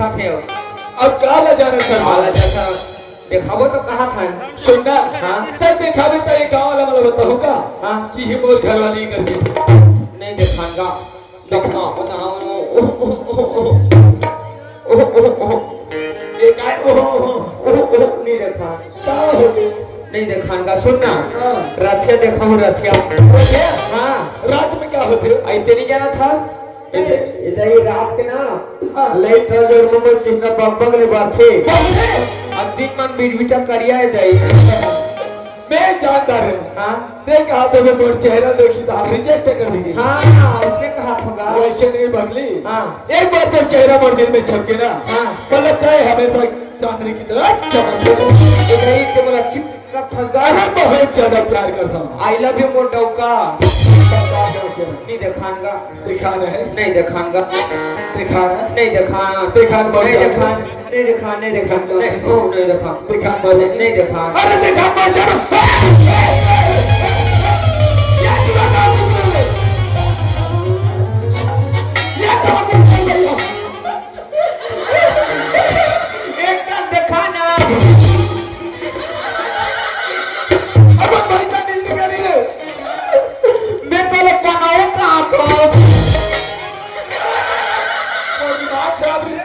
देखा थे अब का ला जाने सर वाला जैसा देखाबो तो कहा था सुनना हाँ तय दिखावे तो ये गांव वाला मतलब बताओ का हाँ कि ये मोर घर वाली करके नहीं दिखाऊंगा देखना बताओ ये काय नहीं देखा का हो गई नहीं दिखाऊंगा सुनना हाँ रथिया देखा हूँ रथिया रथिया? हाँ रात में क्या होते ऐते नहीं जाना था इधर ही रात के ना हाँ। लाइट था जो नंबर चिन्ह बग ले बार थे बाबूजी, अद्दिन मन बीटा करिया है दई मैं जानता हूँ हाँ देख हाथों में मोर चेहरा देखी तो रिजेक्ट कर दी हाँ उसने कहा था वैसे नहीं बगली हाँ एक बार तो चेहरा मोर दिल में छपके ना हाँ मतलब तय हमेशा चांदनी की तरह चमकते इधर ही के बोला कि थगा अरे बहुत ज्यादा प्यार करता हूँ आई लव यू मोर डौका नहीं दिखाऊंगा दिखाना है नहीं दिखाऊंगा दिखाना है नहीं दिखाना दिखान मर नहीं जाओ दिखाना नहीं दिखा नहीं दिखा नहीं ओ नहीं दिखा दिखान मर जाओ नहीं दिखा अरे दिखान मर जाओ ये पूरा काम कर रहे ये तो कुछ नहीं है एक का दिखाना अब पैसा नहीं करी रे मैं पहले बनाऊं कहाँ तो और दिमाग खराब नहीं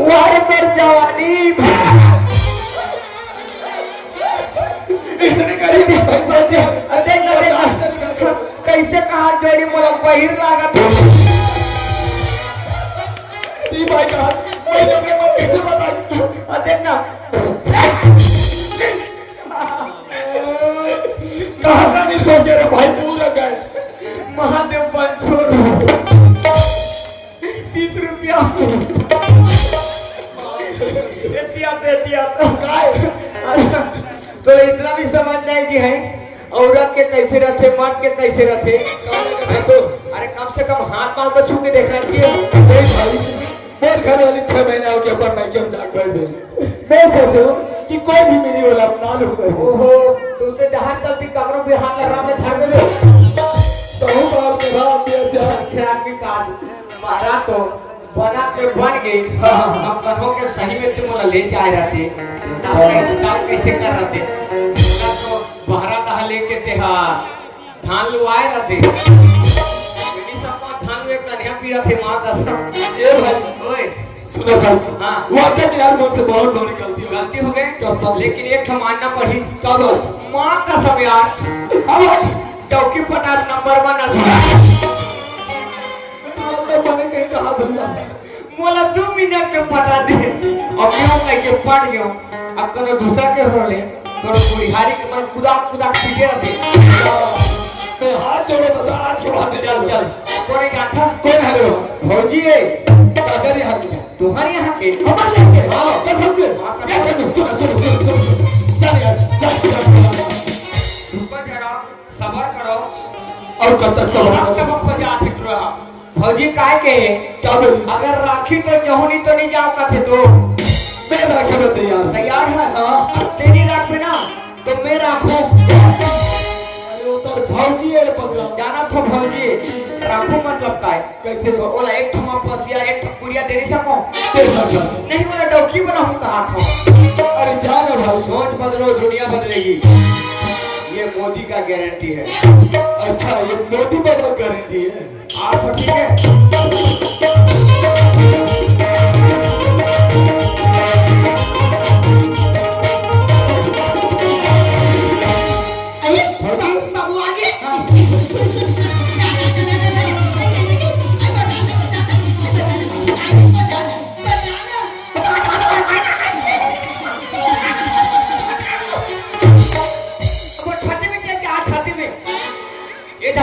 वार पर जवानी इसने करी थी पैसा दिया कैसे कहा जोड़ी मोला पहिर लागत ती भाई का पहले के मन कैसे बताई देखना कहाँ का नहीं सोचे रे भाई पूरा गए महादेव पंचोर 30 रुपया दे दिया तो तो इतना भी समझ नहीं जी है औरत के कैसे रहते मर्द के कैसे रहते तो अरे कम से कम हाथ पांव तो छू के देखना चाहिए मेरे भाई मेरे घर वाली 6 महीने हो गया पर मैं क्यों जाग बैठ गई मैं सोचो कि कोई भी मेरी वाला नाल हो गई ओहो तो उसे डहार चलती कमरों पे हाथ लगा में धर में तो बाल के रात ऐसे खराब भी काट मारा तो बना पे बन गई अब कन्हों के सही में तुम ले जा रहे थे काम कैसे कर रहे थे तो बहरा दहा लेके तेहा धान लुआए रहते इन्हीं सब धान में कन्या पी रहे थे माँ कसम ये भाई ओए सुनो बस हाँ वाकई में यार मुझसे बहुत बड़ी गलती हो गई कसम लेकिन एक ठो मानना पड़ी का बात माँ कसम यार अब भाई डौकी पटा नंबर 1 मैंने कहीं कहा धुला मोला 2 मिनट में पटा दे अब क्यों कैसे पढ़ गयो अब करो दूसरा के हो ले तो बुढ़ियारी के मन खुदा खुदा पीटे रहते मैं हाथ जोड़े बता आज के बाद चल चल कोई गाथा कौन है रे भौजी है काकर यहाँ के तुम्हारे यहाँ के हमारे यहाँ के हाँ कसम से क्या चलो सुनो चल यार ऊपर चढ़ो सबर करो और कब तक सबर करो खोज आथे तुरा भौजी काय के क्या बोली अगर राखी तो जहुनी तो नहीं जाओ कथे तो मैं राखे में तैयार है हाँ अब तेरी राख में ना तो मैं राखूं अरे उधर भौजी है पगला जाना तो भौजी राखूं मतलब काय कैसे बोला एक ठमा पसिया एक ठकुरिया दे नहीं सको कैसा नहीं बोला डौकी बनाऊं कहा था अरे जाना भाई सोच बदलो दुनिया बदलेगी ये मोदी का गारंटी है अच्छा ये मोदी बाबा गारंटी है आप तो ठीक है बाबू आगे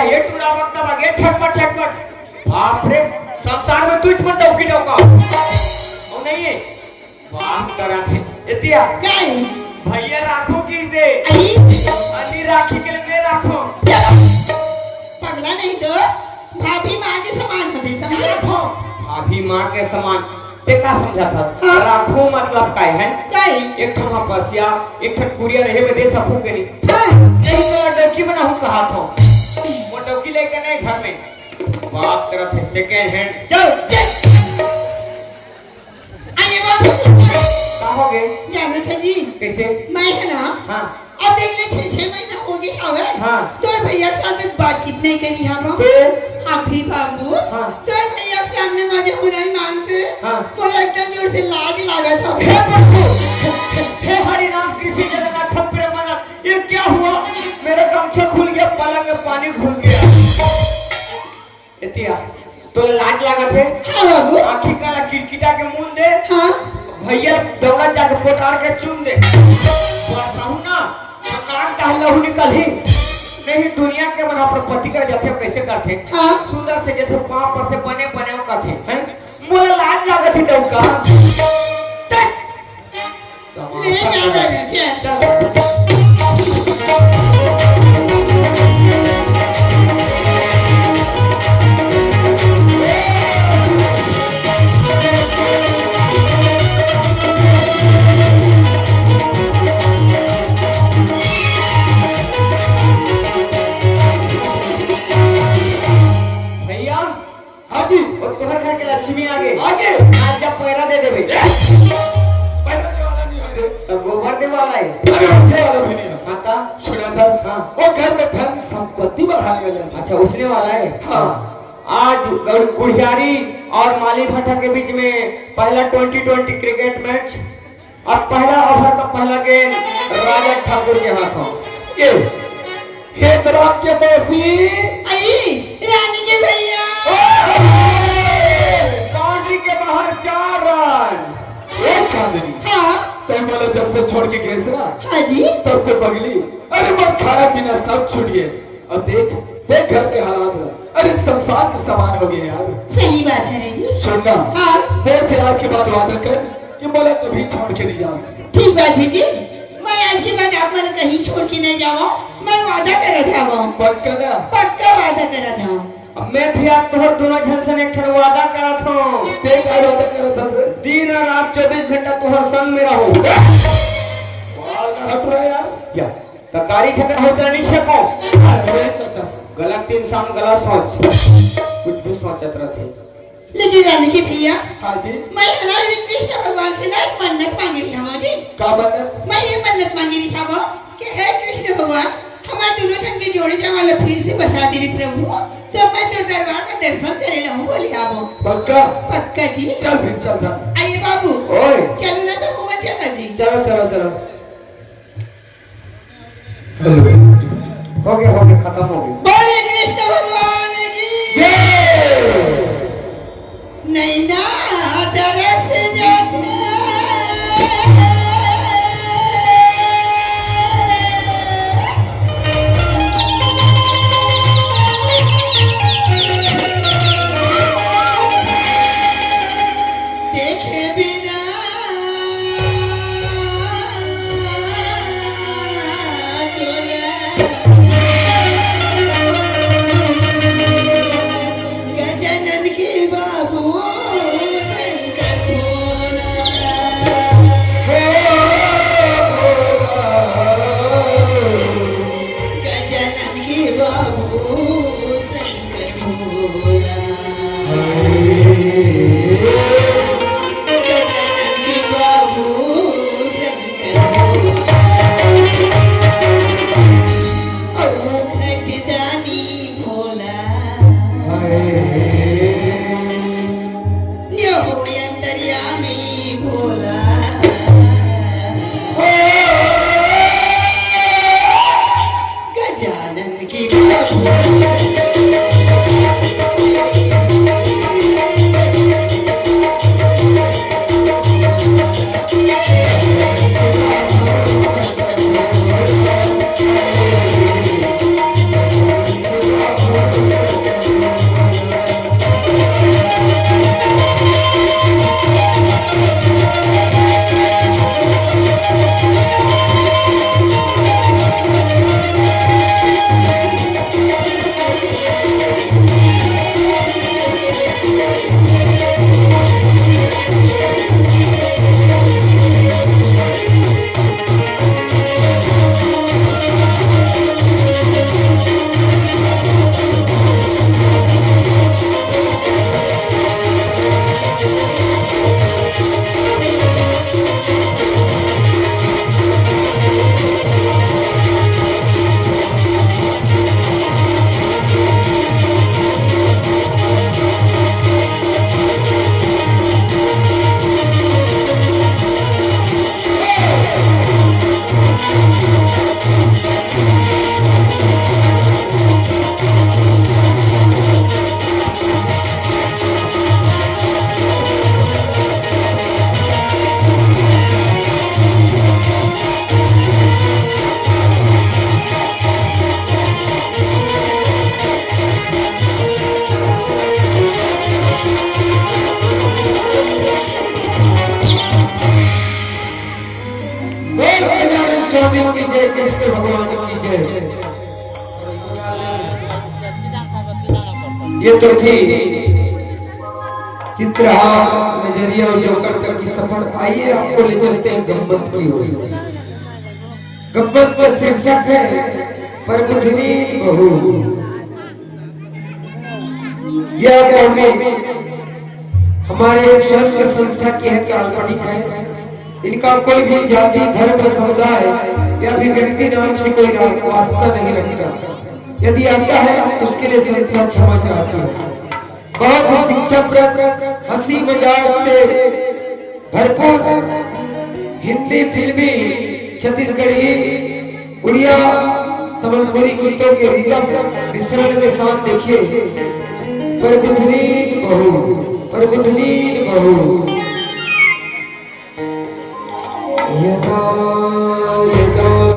ये टूरा वक्त बगे छटपट छटपट बाप रे संसार में तुझ पर डौकी डौका ओ नहीं है बात करा थे इतिया भैया राखो की से अली राखी के लिए मैं राखो पगला नहीं तो भाभी माँ के समान होती समझे राखो भाभी माँ के समान देखा समझा था हाँ। राखो मतलब काय है काई एक ठमा पसिया एक ठन कुड़िया रहे में दे सकूं के नहीं हाँ नहीं तो डौकी बनाऊं कहा था वो डौकी लेके नहीं घर में बात करत है सेकंड हैंड चल आइए बाबू सुनिए। का हो गए जाने थे जी कैसे मैं है ना हाँ अब देख ले 6 महीना हो गए हवे हाँ। तो भैया के साथ में बातचीत नहीं करी हम तो अभी बाबू हाँ। तो भैया के सामने मुझे हुनई मान से हाँ। बोला एकदम जोर से लाज लगा था। हे प्रभु हे हरि नाम कृष्ण जगन्नाथ प्रेमानंद ये क्या हुआ मेरा गमछा खुल गया पलंग में पानी घुस गया एतिया तो लाज लगा थे हाँ बाबू आखी काला किरकिटा के मुंह दे हाँ भैया दौड़ा जाके पोटार के चुन दे बताऊं ना नाक टहलहु निकल ही नहीं दुनिया के बना पर पति कर जाते कैसे करते हाँ। सुंदर से जैसे पांव पर से बने बने करते हैं मोला लाज लागत है डौका ले जा दे चल भैया हाँ जी और तोहर घर के लक्ष्मी आगे आगे आज जब पैरा दे देबे पैसा देने वाला नहीं है रे तो गोबर दे वाला है अरे वैसे वाला भी नहीं है माता सुना था हाँ। वो घर में धन संपत्ति बढ़ाने वाला है अच्छा उसने वाला है हाँ आज गुड़ियारी और माली भट्टा के बीच में पहला 2020 क्रिकेट मैच और पहला ओवर का पहला गेंद राजा ठाकुर के हाथों ये हे राम के मौसी आई रानी के भैया बाउंड्री के बाहर 4 रन ये चांदनी हाँ तुम बोले जब से छोड़ के गए ना हाँ जी तब से पगली अरे मत खाना पीना सब छूट गए और देख देख घर के हालात अरे संसार के समान हो गए यार सही बात है रे जी सुनना हाँ देर से आज के बाद वादा कर कि मोला कभी छोड़ के नहीं जा ठीक बात है जी मैं आज के बाद आप मन कहीं छोड़ के नहीं जाऊँ मैं वादा कर रहा था पक्का ना पक्का वादा कर रहा था अब मैं भी आप तोहर दोनों जन से एक ठन वादा करत हूं देख आज वादा कर था सर दिन और रात 24 घंटा तोहर संग में रहूं बाल का हट रहा है यार या तकारी ठकर होत नहीं छे को अरे सकता गलत इंसान गलत सोच कुछ भी सोचत रहते लेकिन रानी के भैया हाँ जी मैं है ना ये कृष्ण भगवान से ना एक मन्नत मांगी रही हूँ जी का मन्नत मैं ये मन्नत मांगी रही हूँ कि हे कृष्ण भगवान हमारे दोनों जन के जोड़े जमाले फिर से बसा देवी प्रभु तो मैं तो दरबार में दर्शन करे रहूँ बोली आवो पक्का पक्का जी चल फिर चल था आइए बाबू ओए चलो ना तो हुआ चला जी चलो चलो चलो हेलो हो गया खत्म हो गया बोले कृष्ण भगवान की नहीं ना तरस जाते देखे बिना तोरा स्वामी की जय, कृष्ण भगवान की जय। ये तो थी चित्रहार नजरिया और जोकर तक की सफर। आइए आपको ले चलते हैं गम्बत की ओर। गम्बत का शीर्षक है परबुधनी बहू। यह कहानी हमारे स्वयं के संस्था की है, काल्पनिक है। इनका कोई भी जाति धर्म समुदाय या फिर व्यक्ति नाम से कोई वास्ता नहीं रखता। यदि आता है उसके लिए संस्था क्षमा चाहती है। बहुत ही शिक्षाप्रद, हंसी मजाक से भरपूर हिंदी फिल्मी, छत्तीसगढ़ी, उड़िया, संबलपुरी गीतों के रिदम मिश्रण के साथ देखिए परबुधनी बहू, परबुधनी बहू।